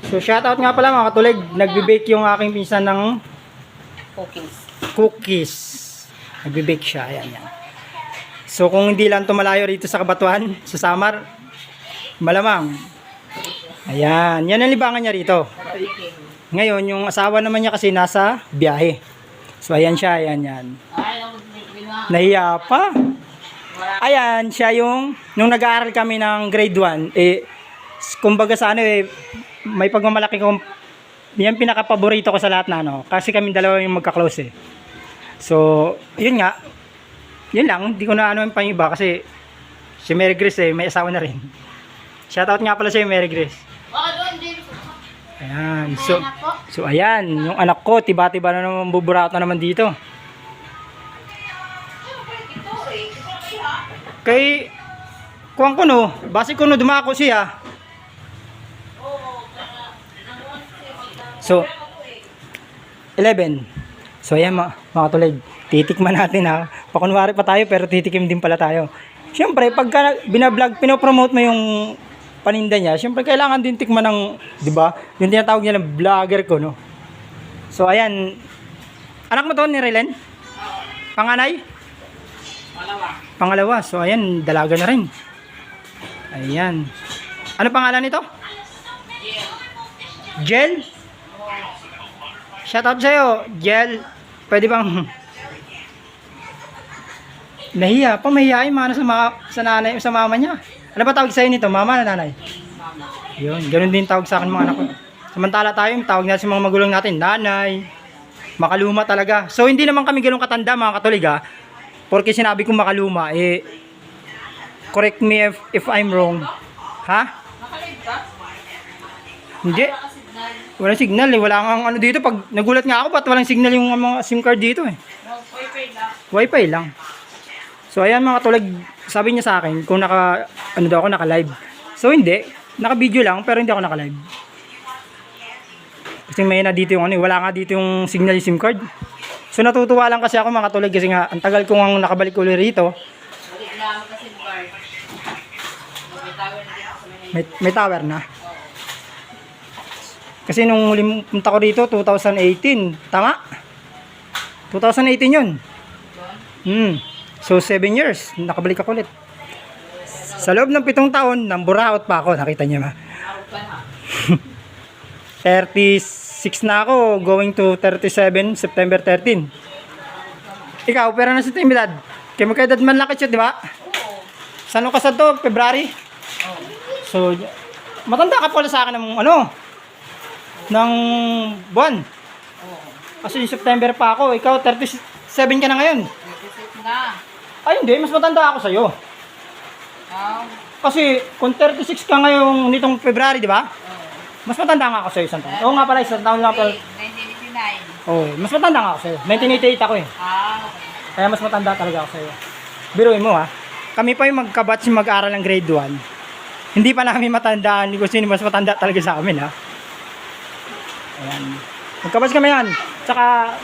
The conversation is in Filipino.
So shoutout nga pala mga katulig, nagbe-bake yung aking pinsan ng cookies. Nagbe-bake siya, ayan yan. So kung hindi lang tumalayo rito sa Cabanatuan, sa Samar, malamang. Ayan, yan ang libangan niya rito. Ngayon, yung asawa naman niya kasi nasa biyahe. So ayan siya, ayan yan. Nahiya pa. Ayan, siya yung, nung nag-aaral kami ng grade 1, kumbaga sa ano may pagmamalaki ko, yan pinaka-paborito ko sa lahat na ano, kasi kami dalawa yung magka-close So, yun nga, yun lang, hindi ko na ano yung pang iba kasi si Mary Grace may asawa na rin. Shoutout nga pala sa Mary Grace. Ayan, so ayan, yung anak ko, tiba-tiba na naman buburato naman dito. Kay kuwang ko no, base ko no dumako siya. So 11. So ayan mga tulig, titikman natin ha. Pakunwari pa tayo pero titikim din pala tayo. Siyempre pagka binablog, pinopromote mo yung paninda niya, siyempre kailangan din tikman ng, di ba? Yung tinatawag niya ng vlogger ko no. So ayan, anak mo to ni Rylen? Panganay? Pangalawa. So ayan, dalaga na rin. Ayan. Ano pangalan nito? Jel? Shoutout sa'yo, Jel. Pwede bang nahiya pa, mahihain mga sa nanay, sa mama niya. Ano ba tawag sa'yo nito? Mama na nanay? Yun, ganun din tawag sa akin mga anak ko. Samantala tayo, tawag natin sa mga magulang natin, nanay. Makaluma talaga. So hindi naman kami ganun katanda mga katulig ha. Porque sinabi kong makaluma, correct me if I'm wrong. Ha? Nakalive ka? Hindi. Walang signal Wala nga ano dito. Pag nagulat nga ako, ba't walang signal yung mga SIM card dito Wi-Fi lang. Wi-Fi lang. So ayan mga tulag, sabi niya sa akin kung naka-live. So hindi. Naka-video lang, pero hindi ako naka-live. Kasi may na dito yung wala nga dito yung signal yung SIM card. So natutuwa lang kasi ako mga tulig kasi nga ang tagal kong nakabalik ulit rito. Balik na kasi bar. May tower na dito sa Manila. May tower na. Kasi nung huling punta ko rito 2018, tama? 2018 yun. So 7 years, nakabalik ako ulit. Sa loob ng 7 taon, nang buraot pa ako, nakita niyo ba? 36 na ako, going to 37, September 13. Ikaw, pera na sa timidad. Kaya magkaedad man lakit siya, di ba? Saan ka sa to? February? So, matanda ka pala sa akin ng ng buwan. Kasi yung September pa ako, ikaw 37 ka na ngayon. 36 na. Ay hindi, mas matanda ako sa'yo. Kasi kung 36 ka ngayon nitong February, di ba? Mas matanda nga ako sa'yo isang taon. Oo nga pala, isang taon lang pala. 1989. Oo, mas matanda nga ako sa'yo. 1988 ako eh. Okay. Kaya mas matanda talaga ako sa'yo. Biruin mo ha. Kami pa yung magkabatch mag-aral ng grade 1. Hindi pa namin matandaan kung sino mas matanda talaga sa amin ha. Ayan. Magkabatch kami yan. Tsaka